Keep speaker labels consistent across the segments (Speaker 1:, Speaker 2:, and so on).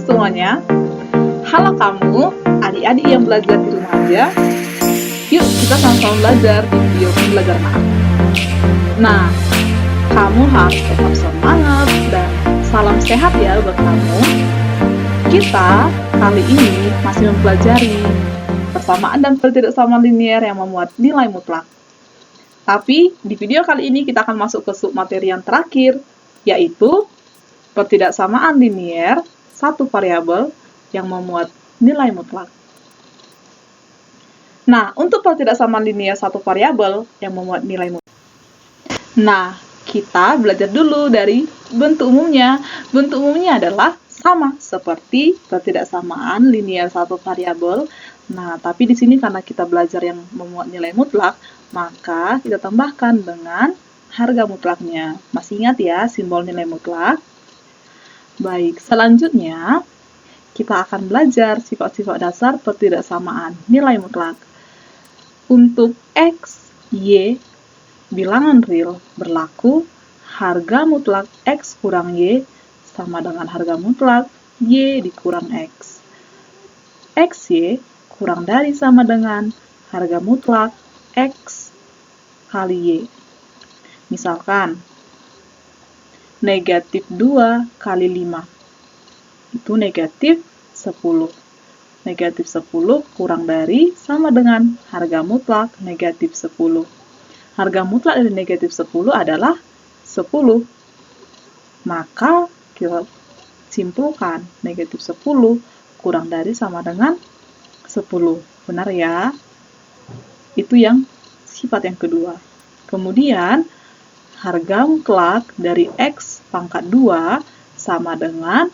Speaker 1: semuanya. Halo kamu, adik-adik yang belajar di rumah aja. Yuk kita sama-sama belajar di video pembelajaran aku. Nah, kamu harus tetap semangat dan salam sehat ya buat kamu. Kita kali ini masih mempelajari persamaan dan pertidaksamaan linier yang memuat nilai mutlak. Tapi di video kali ini kita akan masuk ke submateri yang terakhir, yaitu pertidaksamaan linier satu variabel yang memuat nilai mutlak. Nah, untuk pertidaksamaan linier satu variabel yang memuat nilai mutlak. Nah, kita belajar dulu dari bentuk umumnya. Bentuk umumnya adalah sama seperti pertidaksamaan linier satu variabel. Nah, tapi di sini karena kita belajar yang memuat nilai mutlak, maka kita tambahkan dengan harga mutlaknya. Masih ingat ya simbol nilai mutlak? Baik, selanjutnya kita akan belajar sifat-sifat dasar pertidaksamaan nilai mutlak. Untuk X, Y, bilangan real berlaku harga mutlak X kurang Y sama dengan harga mutlak Y dikurang X. XY kurang dari sama dengan harga mutlak X kali Y. Misalkan, negatif 2 kali 5. Itu negatif 10. Negatif 10 kurang dari sama dengan harga mutlak negatif 10. Harga mutlak dari negatif 10 adalah 10. Maka kita simpulkan negatif 10 kurang dari sama dengan 10. Benar ya? Itu yang sifat yang kedua. Kemudian, harga mutlak dari X pangkat 2 sama dengan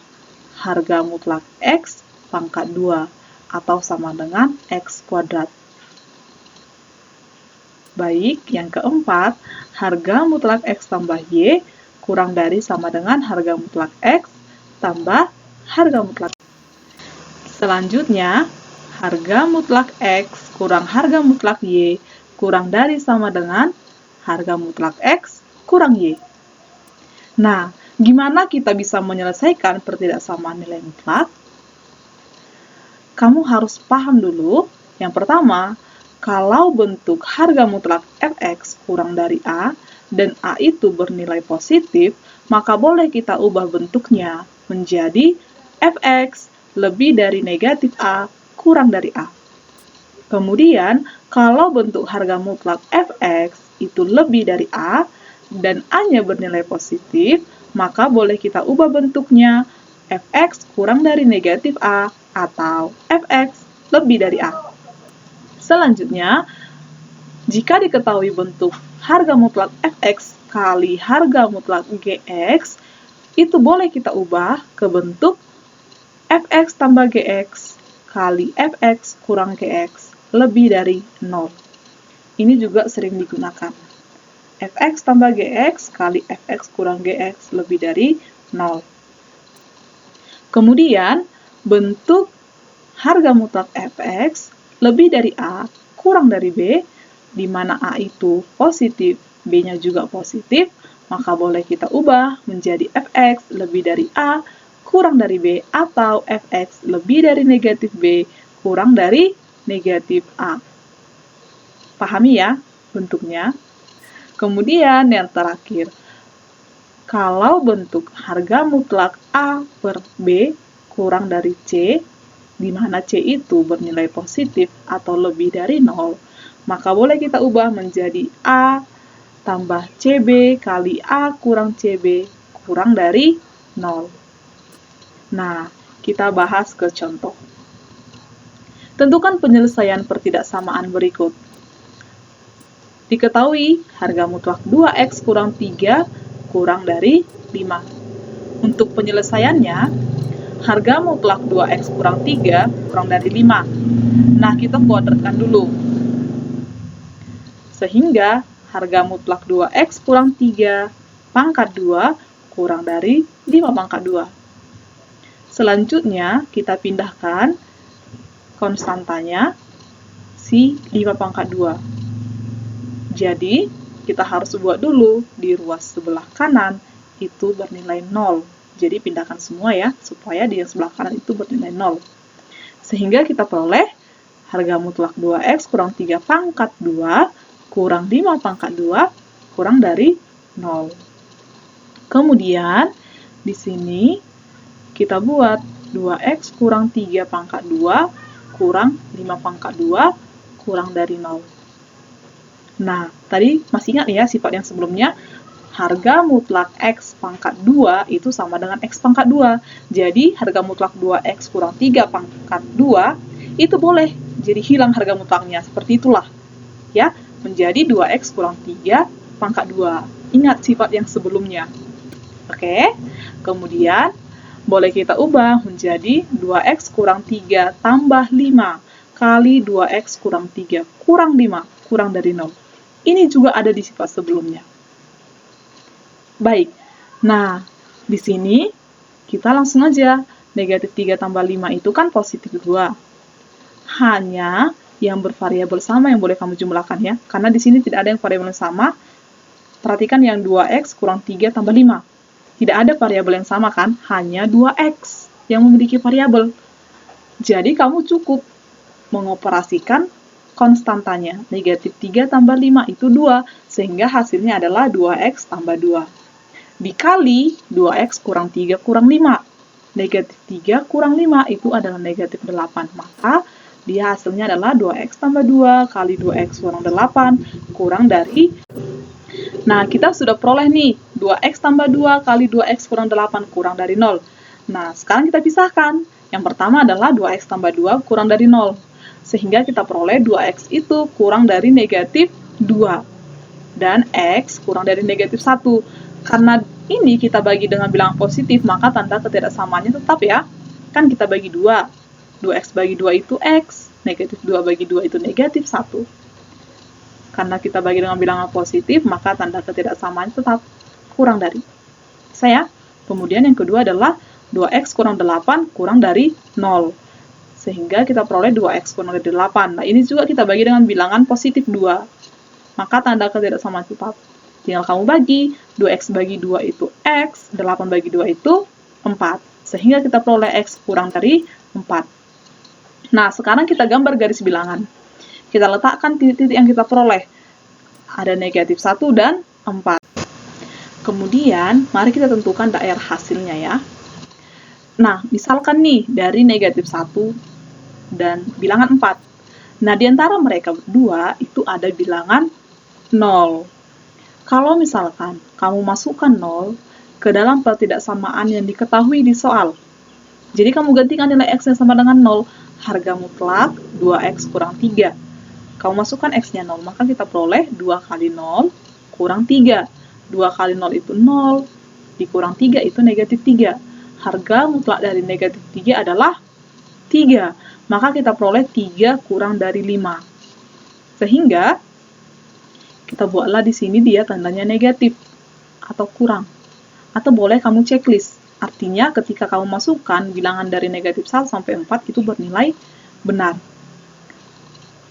Speaker 1: harga mutlak X pangkat 2 atau sama dengan X kuadrat. Baik, yang keempat, harga mutlak X tambah Y kurang dari sama dengan harga mutlak X tambah harga mutlak. Selanjutnya, harga mutlak X kurang harga mutlak Y kurang dari sama dengan harga mutlak X kurang Y. Nah, gimana kita bisa menyelesaikan pertidaksamaan nilai mutlak? Kamu harus paham dulu. Yang pertama, kalau bentuk harga mutlak fx kurang dari A dan A itu bernilai positif, maka boleh kita ubah bentuknya menjadi fx lebih dari negatif A kurang dari A. Kemudian, kalau bentuk harga mutlak fx itu lebih dari A dan A-nya bernilai positif, maka boleh kita ubah bentuknya fx kurang dari negatif A atau fx lebih dari A. Selanjutnya, jika diketahui bentuk harga mutlak fx kali harga mutlak gx, itu boleh kita ubah ke bentuk fx tambah gx kali fx kurang gx lebih dari 0. Ini juga sering digunakan. Fx tambah gx kali fx kurang gx lebih dari 0. Kemudian, bentuk harga mutlak fx lebih dari A kurang dari B, di mana A itu positif, B-nya juga positif, maka boleh kita ubah menjadi fx lebih dari A kurang dari B atau fx lebih dari negatif B kurang dari negatif A. Pahami ya bentuknya? Kemudian yang terakhir, kalau bentuk harga mutlak A per B kurang dari C, di mana C itu bernilai positif atau lebih dari 0, maka boleh kita ubah menjadi A tambah CB kali A kurang CB kurang dari 0. Nah, kita bahas ke contoh. Tentukan penyelesaian pertidaksamaan berikut. Diketahui harga mutlak 2x kurang 3 kurang dari 5. Untuk penyelesaiannya, harga mutlak 2x kurang 3 kurang dari 5. Nah, kita kuadratkan dulu. Sehingga harga mutlak 2x kurang 3 pangkat 2 kurang dari 5 pangkat 2. Selanjutnya, kita pindahkan konstantanya si 5 pangkat 2. Jadi, kita harus buat dulu di ruas sebelah kanan itu bernilai 0. Jadi pindahkan semua ya, supaya di yang sebelah kanan itu bernilai 0. Sehingga kita peroleh harga mutlak 2X kurang 3 pangkat 2 kurang 5 pangkat 2 kurang dari 0. Kemudian, di sini kita buat 2X kurang 3 pangkat 2 kurang 5 pangkat 2 kurang dari 0. Nah, tadi masih ingat ya sifat yang sebelumnya? Harga mutlak X pangkat 2 itu sama dengan X pangkat 2. Jadi, harga mutlak 2X kurang 3 pangkat 2 itu boleh jadi hilang harga mutlaknya. Seperti itulah. Ya, menjadi 2X kurang 3 pangkat 2. Ingat sifat yang sebelumnya. Oke, kemudian boleh kita ubah menjadi 2X kurang 3 tambah 5 kali 2X kurang 3 kurang 5 kurang dari 0. Ini juga ada di sifat sebelumnya. Baik, nah di sini kita langsung aja. Negatif 3 tambah 5 itu kan positif 2. Hanya yang bervariabel sama yang boleh kamu jumlahkan ya. Karena di sini tidak ada yang variabel yang sama. Perhatikan yang 2X kurang 3 tambah 5. Tidak ada variabel yang sama kan? Hanya 2X yang memiliki variabel. Jadi kamu cukup mengoperasikan konstantanya. Negatif 3 tambah 5 itu 2. Sehingga hasilnya adalah 2X tambah 2. Dikali 2X kurang 3 kurang 5. Negatif 3 kurang 5 itu adalah negatif 8. Maka dia hasilnya adalah 2X tambah 2 kali 2X kurang 8 kurang dari. Nah, kita sudah peroleh nih 2X tambah 2 kali 2X kurang 8 kurang dari 0. Nah, sekarang kita pisahkan. Yang pertama adalah 2X tambah 2 kurang dari 0. Sehingga kita peroleh 2X itu kurang dari negatif 2. Dan X kurang dari negatif 1. Karena ini kita bagi dengan bilangan positif, maka tanda ketidaksamaannya tetap ya. Kan kita bagi 2. 2X bagi 2 itu X. Negatif 2 bagi 2 itu negatif 1. Karena kita bagi dengan bilangan positif, maka tanda ketidaksamaannya tetap kurang dari. Saya. Kemudian yang kedua adalah 2X kurang 8 kurang dari 0. Sehingga kita peroleh 2X kurang dari 8. Nah, ini juga kita bagi dengan bilangan positif 2. Maka tanda ketidaksamaan tetap. Tinggal kamu bagi, 2X bagi 2 itu X, 8 bagi 2 itu 4. Sehingga kita peroleh X kurang dari 4. Nah, sekarang kita gambar garis bilangan. Kita letakkan titik-titik yang kita peroleh. Ada negatif 1 dan 4. Kemudian, mari kita tentukan daerah hasilnya ya. Nah, misalkan nih, dari negatif 1 dan bilangan 4. Nah, di antara mereka berdua, itu ada bilangan 0. Kalau misalkan kamu masukkan 0 ke dalam pertidaksamaan yang diketahui di soal. Jadi kamu gantikan nilai X yang sama dengan 0, harga mutlak 2X kurang 3. Kamu masukkan X-nya 0, maka kita peroleh 2 kali 0 kurang 3. 2 kali 0 itu 0, dikurang 3 itu negatif 3. Harga mutlak dari negatif 3 adalah 3. Maka kita peroleh 3 kurang dari 5. Sehingga kita buatlah di sini dia tandanya negatif atau kurang. Atau boleh kamu checklist. Artinya ketika kamu masukkan bilangan dari negatif 1 sampai 4 itu bernilai benar.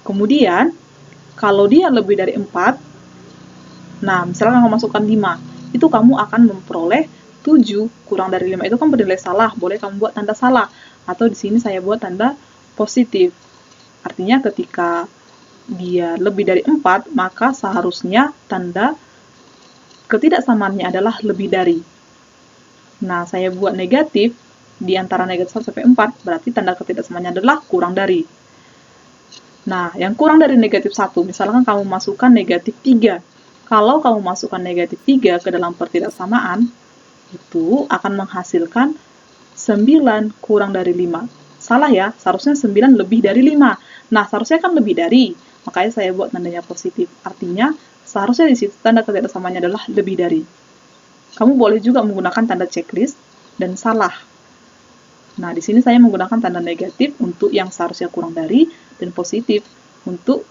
Speaker 1: Kemudian, kalau dia lebih dari 4, nah misalnya kamu masukkan 5, itu kamu akan memperoleh 7 kurang dari 5 itu kan bernilai salah. Boleh kamu buat tanda salah. Atau di sini saya buat tanda positif. Artinya ketika dia lebih dari 4, maka seharusnya tanda ketidaksamaannya adalah lebih dari. Nah, saya buat negatif di antara negatif 1 sampai 4, berarti tanda ketidaksamaannya adalah kurang dari. Nah, yang kurang dari negatif 1, misalkan kamu masukkan negatif 3. Kalau kamu masukkan negatif 3 ke dalam pertidaksamaan, itu akan menghasilkan 9 kurang dari 5. Salah ya, seharusnya 9 lebih dari 5. Nah, seharusnya kan lebih dari. Makanya saya buat tandanya positif. Artinya, seharusnya di situ tanda ketidaksamaannya adalah lebih dari. Kamu boleh juga menggunakan tanda checklist dan salah. Nah, di sini saya menggunakan tanda negatif untuk yang seharusnya kurang dari dan positif untuk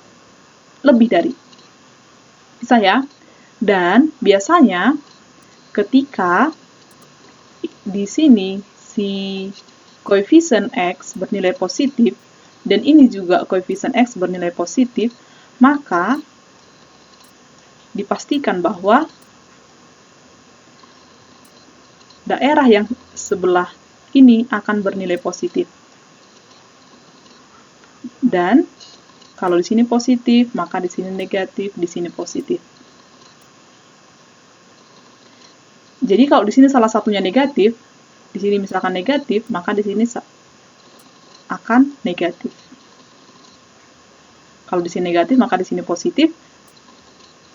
Speaker 1: lebih dari. Bisa ya? Dan biasanya ketika di sini si koefisien X bernilai positif dan ini juga koefisien X bernilai positif, maka dipastikan bahwa daerah yang sebelah ini akan bernilai positif. Dan kalau di sini positif, maka di sini negatif, di sini positif. Jadi kalau di sini salah satunya negatif, di sini misalkan negatif, maka di sini akan negatif. Kalau di sini negatif, maka di sini positif.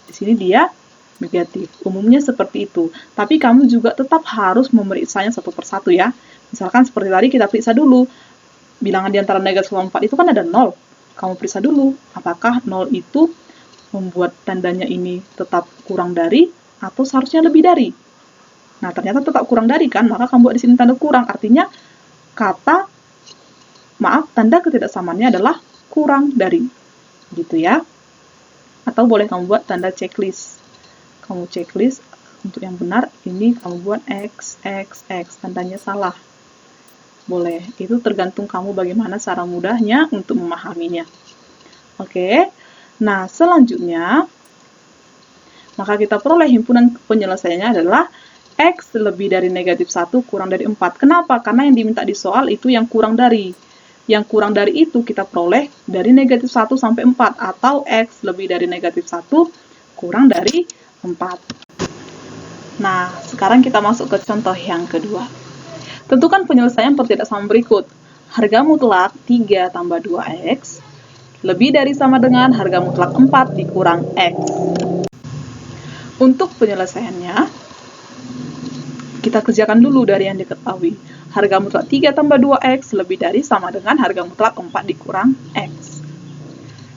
Speaker 1: Di sini dia negatif. Umumnya seperti itu. Tapi kamu juga tetap harus memeriksanya satu persatu ya. Misalkan seperti tadi kita periksa dulu. Bilangan di antara negatif sama 4 itu kan ada 0. Kamu periksa dulu, apakah 0 itu membuat tandanya ini tetap kurang dari atau seharusnya lebih dari. Nah, ternyata tetap kurang dari kan, maka kamu buat di sini tanda kurang. Artinya tanda ketidaksamaannya adalah kurang dari. Gitu ya. Atau boleh kamu buat tanda checklist. Kamu checklist untuk yang benar, ini kamu buat X, tandanya salah. Boleh, itu tergantung kamu bagaimana cara mudahnya untuk memahaminya. Oke, nah selanjutnya, maka kita peroleh himpunan penyelesaiannya adalah X lebih dari negatif 1 kurang dari 4. Kenapa? Karena yang diminta di soal itu yang kurang dari. Yang kurang dari itu kita peroleh dari negatif 1 sampai 4, atau X lebih dari negatif 1 kurang dari 4. Nah, sekarang kita masuk ke contoh yang kedua. Tentukan penyelesaian pertidaksamaan berikut. Harga mutlak 3 tambah 2X lebih dari sama dengan harga mutlak 4 dikurang X. Untuk penyelesaiannya, kita kerjakan dulu dari yang diketahui. Harga mutlak 3 tambah 2X lebih dari sama dengan harga mutlak 4 dikurang X.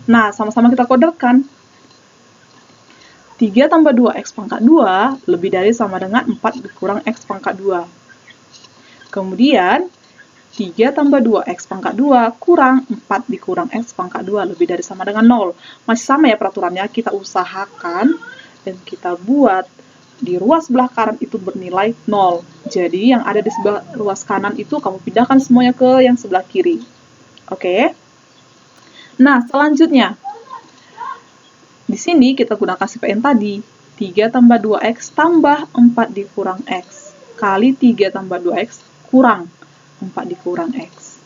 Speaker 1: Nah, sama-sama kita kodekan. 3 tambah 2X pangkat 2 lebih dari sama dengan 4 dikurang X pangkat 2. Kemudian, 3 tambah 2X pangkat 2 kurang 4 dikurang X pangkat 2 lebih dari sama dengan 0. Masih sama ya peraturannya, kita usahakan dan kita buat di ruas sebelah kanan itu bernilai 0. Jadi, yang ada di sebelah ruas kanan itu kamu pindahkan semuanya ke yang sebelah kiri. Oke? Nah, selanjutnya, di sini kita gunakan CPN tadi, 3 tambah 2X tambah 4 dikurang X kali 3 tambah 2X kurang 4 dikurang X.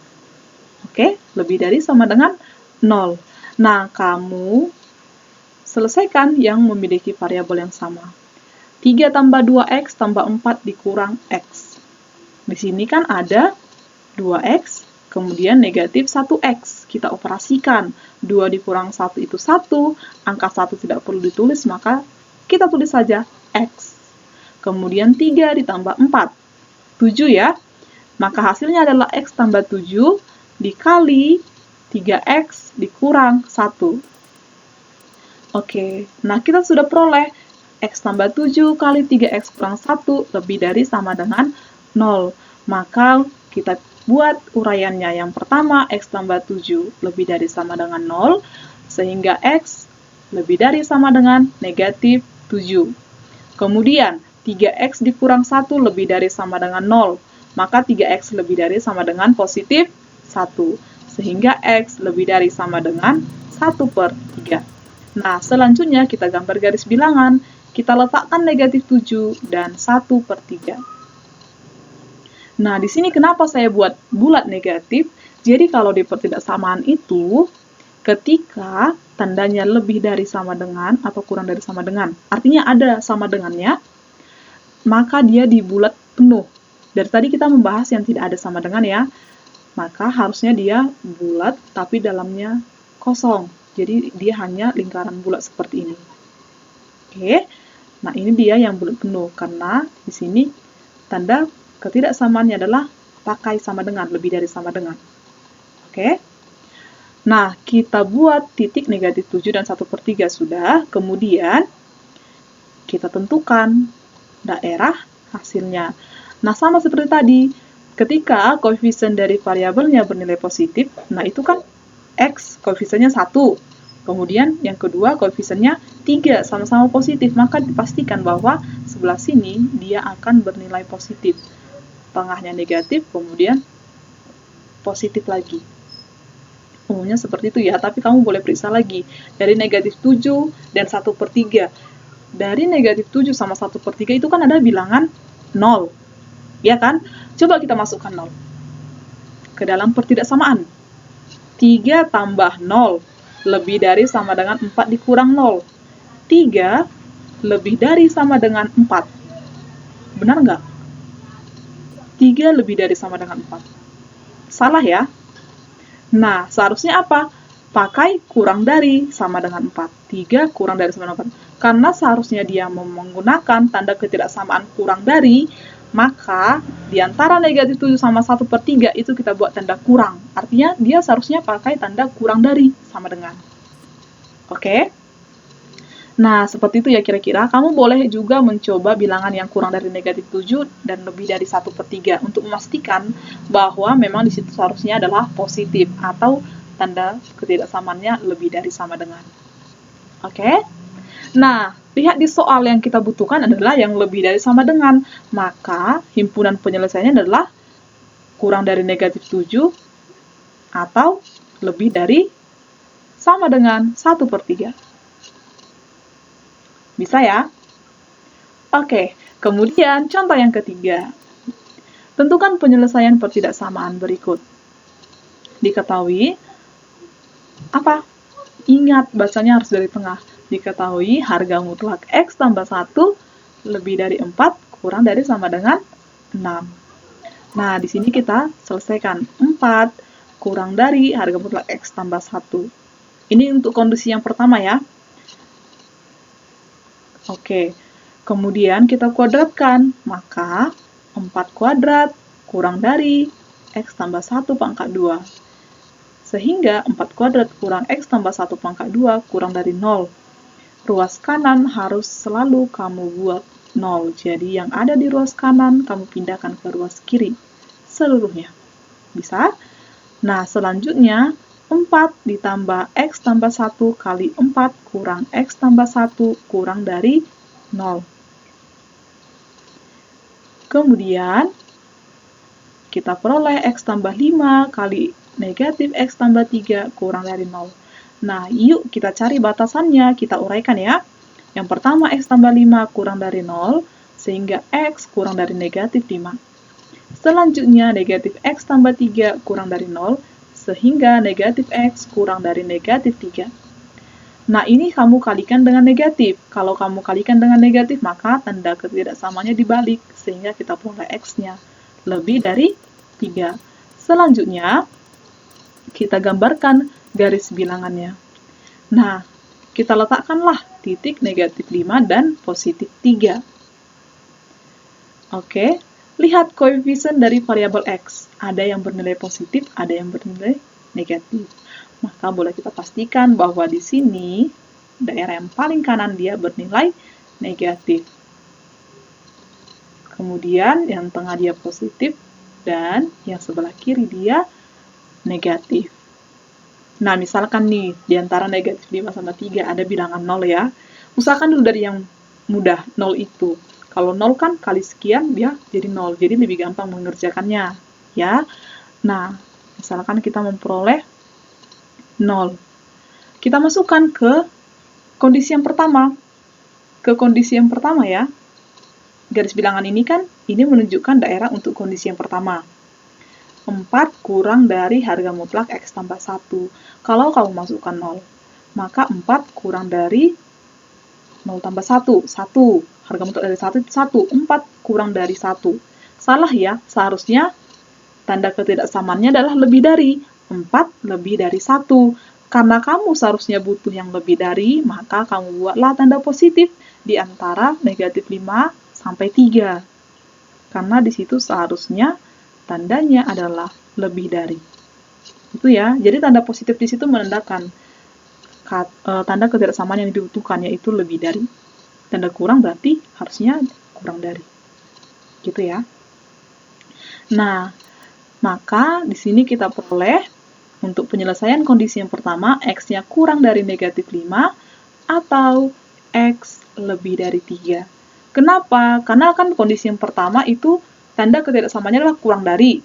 Speaker 1: Oke, lebih dari sama dengan 0. Nah, kamu selesaikan yang memiliki variabel yang sama. 3 tambah 2X tambah 4 dikurang X. Di sini kan ada 2X, kemudian negatif 1X. Kita operasikan. 2 dikurang 1 itu 1, angka 1 tidak perlu ditulis, maka kita tulis saja X. Kemudian 3 ditambah 4, 7 ya. Maka hasilnya adalah X tambah 7 dikali 3X dikurang 1. Oke, nah kita sudah peroleh X tambah 7 kali 3X kurang 1 lebih dari sama dengan 0. Maka kita buat uraiannya. Yang pertama, X tambah 7 lebih dari sama dengan 0, sehingga X lebih dari sama dengan negatif 7. Kemudian, 3X dikurang 1 lebih dari sama dengan 0. Maka 3X lebih dari sama dengan positif 1. Sehingga X lebih dari sama dengan 1/3. Nah, selanjutnya kita gambar garis bilangan. Kita letakkan negatif 7 dan 1/3. Nah, di sini kenapa saya buat bulat negatif? Jadi, kalau di pertidaksamaan itu, ketika tandanya lebih dari sama dengan atau kurang dari sama dengan, artinya ada sama dengannya, maka dia dibulat penuh. Dari tadi kita membahas yang tidak ada sama dengan ya, maka harusnya dia bulat tapi dalamnya kosong. Jadi dia hanya lingkaran bulat seperti ini. Oke, nah ini dia yang bulat penuh karena di sini tanda ketidaksamaannya adalah pakai sama dengan, lebih dari sama dengan. Oke, nah kita buat titik negatif 7 dan 1/3 sudah, kemudian kita tentukan daerah hasilnya. Nah, sama seperti tadi, ketika koefisien dari variabelnya bernilai positif, nah itu kan X koefisiennya 1, kemudian yang kedua koefisiennya 3, sama-sama positif, maka dipastikan bahwa sebelah sini dia akan bernilai positif. Tengahnya negatif, kemudian positif lagi. Umumnya seperti itu ya, tapi kamu boleh periksa lagi. Dari negatif 7 dan 1/3. Dari negatif 7 sama 1/3 itu kan ada bilangan 0. Ya kan? Coba kita masukkan 0 ke dalam pertidaksamaan. 3 tambah 0 lebih dari sama dengan 4 dikurang 0. 3 lebih dari sama dengan 4. Benar nggak? 3 lebih dari sama dengan 4. Salah ya? Nah, seharusnya apa? Pakai kurang dari sama dengan 4. 3 kurang dari sama dengan 4. Karena seharusnya dia menggunakan tanda ketidaksamaan kurang dari, maka di antara negatif 7 sama 1/3 itu kita buat tanda kurang. Artinya dia seharusnya pakai tanda kurang dari sama dengan. Oke? Nah, seperti itu ya kira-kira. Kamu boleh juga mencoba bilangan yang kurang dari negatif 7 dan lebih dari 1/3 untuk memastikan bahwa memang di situ seharusnya adalah positif atau tanda ketidaksamaannya lebih dari sama dengan. Oke? Nah, lihat di soal yang kita butuhkan adalah yang lebih dari sama dengan. Maka, himpunan penyelesaiannya adalah kurang dari negatif 7 atau lebih dari sama dengan 1/3. Bisa ya? Oke, kemudian contoh yang ketiga. Tentukan penyelesaian pertidaksamaan berikut. Diketahui, apa? Ingat, bacanya harus dari tengah. Diketahui harga mutlak X tambah 1 lebih dari 4 kurang dari sama dengan 6. Nah, di sini kita selesaikan 4 kurang dari harga mutlak X tambah 1. Ini untuk kondisi yang pertama ya. Oke, kemudian kita kuadratkan, maka 4 kuadrat kurang dari X tambah 1 pangkat 2. Sehingga 4 kuadrat kurang X tambah 1 pangkat 2 kurang dari 0. Ruas kanan harus selalu kamu buat 0. Jadi yang ada di ruas kanan, kamu pindahkan ke ruas kiri seluruhnya. Bisa? Nah, selanjutnya 4 ditambah X tambah 1 kali 4 kurang X tambah 1 kurang dari 0. Kemudian, kita peroleh X tambah 5 kali negatif X tambah 3 kurang dari 0. Nah, yuk kita cari batasannya, kita uraikan ya. Yang pertama, X tambah 5 kurang dari 0, sehingga X kurang dari negatif 5. Selanjutnya, negatif X tambah 3 kurang dari 0, sehingga negatif X kurang dari negatif 3. Nah, ini kamu kalikan dengan negatif. Kalau kamu kalikan dengan negatif, maka tanda ketidaksamaannya dibalik, sehingga kita peroleh X-nya lebih dari 3. Selanjutnya, kita gambarkan garis bilangannya. Nah, kita letakkanlah titik negatif 5 dan positif 3. Oke. Lihat koefisien dari variabel X. Ada yang bernilai positif, ada yang bernilai negatif. Maka boleh kita pastikan bahwa di sini, daerah yang paling kanan dia bernilai negatif. Kemudian yang tengah dia positif, dan yang sebelah kiri dia negatif. Nah, misalkan nih, di antara negatif 5 sama 3 ada bilangan 0 ya. Usahakan dulu dari yang mudah, 0 itu. Kalau 0 kan kali sekian dia jadi 0, jadi lebih gampang mengerjakannya, ya. Nah, misalkan kita memperoleh 0. Kita masukkan ke kondisi yang pertama. Ke kondisi yang pertama ya. Garis bilangan ini kan, ini menunjukkan daerah untuk kondisi yang pertama. 4 kurang dari harga mutlak X tambah 1. Kalau kamu masukkan 0, maka 4 kurang dari 0 tambah 1, 1. Harga mutlak dari 1 itu 1. 4 kurang dari 1. Salah ya, seharusnya tanda ketidaksamaannya adalah lebih dari. 4 lebih dari 1. Karena kamu seharusnya butuh yang lebih dari, maka kamu buatlah tanda positif di antara negatif 5 sampai 3. Karena di situ seharusnya tandanya adalah lebih dari. Itu ya, jadi tanda positif di situ menandakan tanda ketidaksamaan yang dibutuhkan, yaitu lebih dari. Tanda kurang berarti harusnya kurang dari. Gitu ya. Nah, maka di sini kita peroleh untuk penyelesaian kondisi yang pertama, X-nya kurang dari negatif 5 atau X lebih dari 3. Kenapa? Karena kan kondisi yang pertama itu tanda ketidaksamaannya adalah kurang dari.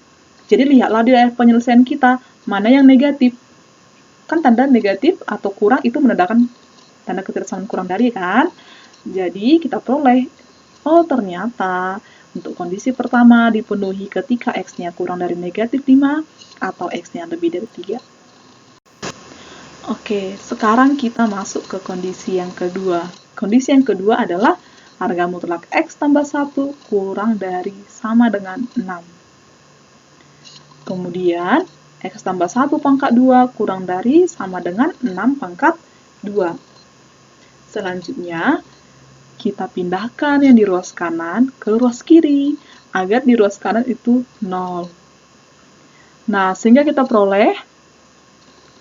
Speaker 1: Jadi lihatlah di penyelesaian kita, mana yang negatif. Kan tanda negatif atau kurang itu menandakan tanda ketidaksamaan kurang dari kan? Jadi kita peroleh, oh ternyata Untuk kondisi pertama dipenuhi ketika X-nya kurang dari negatif 5 atau X-nya lebih dari 3. Oke, sekarang kita masuk ke kondisi yang kedua. Kondisi yang kedua adalah harga mutlak X tambah 1 kurang dari sama dengan 6. Kemudian, X tambah 1 pangkat 2 kurang dari sama dengan 6 pangkat 2. Selanjutnya, kita pindahkan yang di ruas kanan ke ruas kiri, agar di ruas kanan itu 0. Nah, sehingga kita peroleh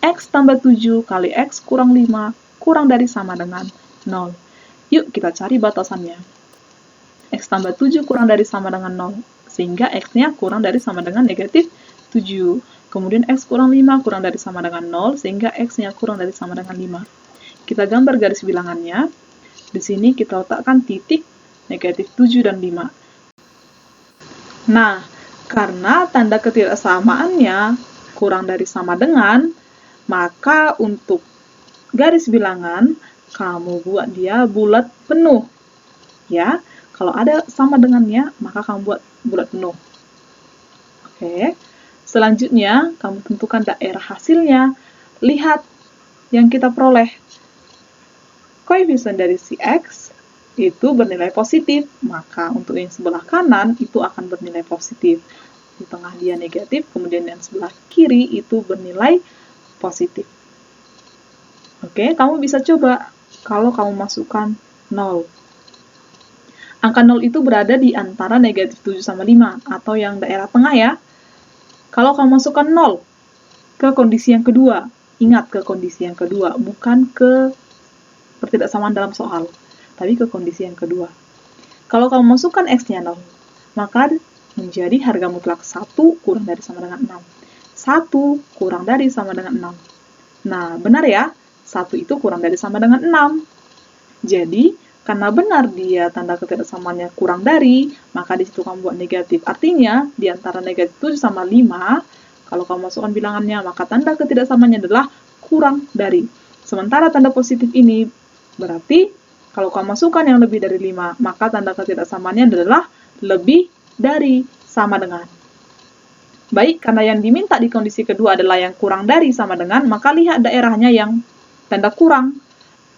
Speaker 1: X tambah 7 kali X kurang 5 kurang dari sama dengan 0. Yuk kita cari batasannya. X tambah 7 kurang dari sama dengan 0, sehingga X-nya kurang dari sama dengan negatif 7. Kemudian X kurang 5 kurang dari sama dengan 0, sehingga X-nya kurang dari sama dengan 5. Kita gambar garis bilangannya. Di sini kita letakkan titik negatif 7 dan 5. Nah, karena tanda ketidaksamaannya kurang dari sama dengan, maka untuk garis bilangan, kamu buat dia bulat penuh. Ya, kalau ada sama dengannya, maka kamu buat bulat penuh. Oke, selanjutnya kamu tentukan daerah hasilnya. Lihat yang kita peroleh. Koefisien dari si X itu bernilai positif, maka untuk yang sebelah kanan itu akan bernilai positif. Di tengah dia negatif, kemudian yang sebelah kiri itu bernilai positif. Oke, kamu bisa coba kalau kamu masukkan 0. Angka 0 itu berada di antara negatif 7 sama 5, atau yang daerah tengah ya. Kalau kamu masukkan 0 ke kondisi yang kedua, ingat ke kondisi yang kedua, bukan ke pertidaksamaan dalam soal, tapi ke kondisi yang kedua. Kalau kamu masukkan X-nya 0, maka menjadi harga mutlak 1 kurang dari sama dengan 6. 1 kurang dari sama dengan 6. Nah, benar ya? 1 itu kurang dari sama dengan 6. Jadi, karena benar dia tanda ketidaksamaannya kurang dari, maka di situ kamu buat negatif. Artinya, di antara negatif 7 sama 5, kalau kamu masukkan bilangannya, maka tanda ketidaksamaannya adalah kurang dari. Sementara tanda positif ini berarti, kalau kamu masukkan yang lebih dari 5, maka tanda ketidaksamaannya adalah lebih dari sama dengan. Baik, karena yang diminta di kondisi kedua adalah yang kurang dari sama dengan, maka lihat daerahnya yang tanda kurang,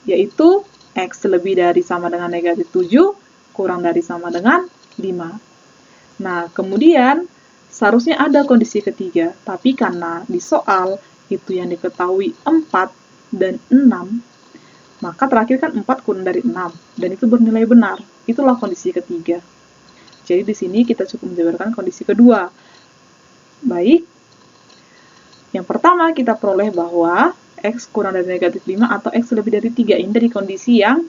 Speaker 1: yaitu X lebih dari sama dengan negatif 7, kurang dari sama dengan 5. Nah, kemudian seharusnya ada kondisi ketiga, tapi karena di soal itu yang diketahui 4 dan 6, maka terakhir kan 4 kurang dari 6, dan itu bernilai benar. Itulah kondisi ketiga. Jadi di sini kita cukup menjabarkan kondisi kedua. Baik, yang pertama kita peroleh bahwa X kurang dari negatif 5 atau X lebih dari 3. Ini dari kondisi yang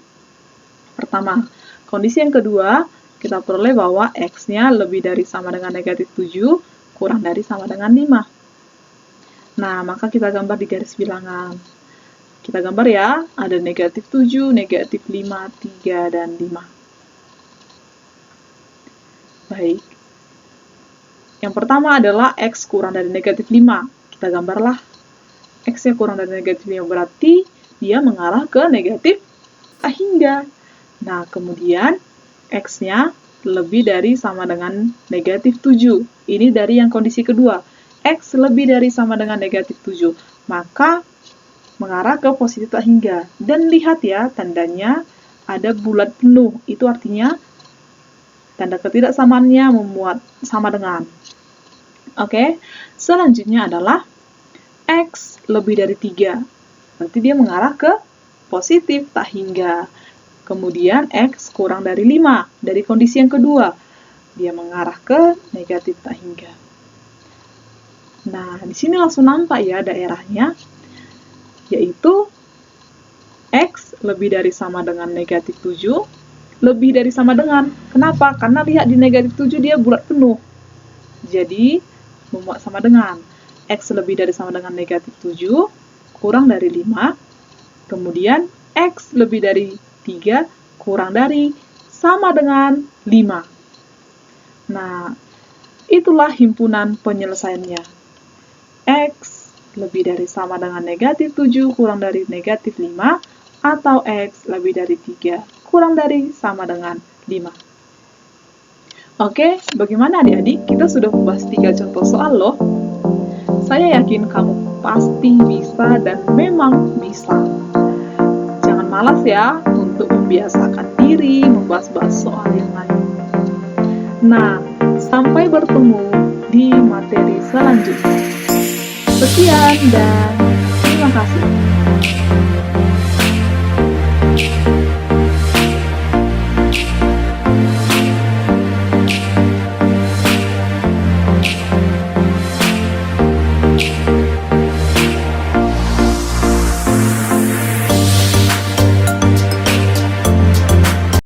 Speaker 1: pertama. Kondisi yang kedua, kita peroleh bahwa X-nya lebih dari sama dengan negatif 7, kurang dari sama dengan 5. Nah, maka kita gambar di garis bilangan. Kita gambar ya, ada negatif 7, negatif 5, 3, dan 5. Baik. Yang pertama adalah X kurang dari negatif 5. Kita gambarlah X-nya kurang dari negatif 5, berarti dia mengarah ke negatif tak hingga. Nah, kemudian X-nya lebih dari sama dengan negatif 7. Ini dari yang kondisi kedua. X lebih dari sama dengan negatif 7. Maka mengarah ke positif tak hingga. Dan lihat ya, tandanya ada bulat penuh. Itu artinya tanda ketidaksamaannya memuat sama dengan. Oke, selanjutnya adalah X lebih dari 3. Berarti dia mengarah ke positif tak hingga. Kemudian X kurang dari 5. Dari kondisi yang kedua, dia mengarah ke negatif tak hingga. Nah, di sini langsung nampak ya daerahnya, yaitu X lebih dari sama dengan negatif 7, lebih dari sama dengan. Kenapa? Karena lihat di negatif 7 dia bulat penuh. Jadi, memuat sama dengan. X lebih dari sama dengan negatif 7, kurang dari 5. Kemudian, X lebih dari 3, kurang dari sama dengan 5. Nah, itulah himpunan penyelesaiannya. X lebih dari sama dengan negatif 7, kurang dari negatif 5, atau X lebih dari 3, kurang dari sama dengan 5. Oke, bagaimana adik-adik? Kita sudah membahas 3 contoh soal loh. Saya yakin kamu pasti bisa dan memang bisa. Jangan malas ya untuk membiasakan diri membahas-bahas soal yang lain. Nah, sampai bertemu di materi selanjutnya. Sekian dan terima kasih.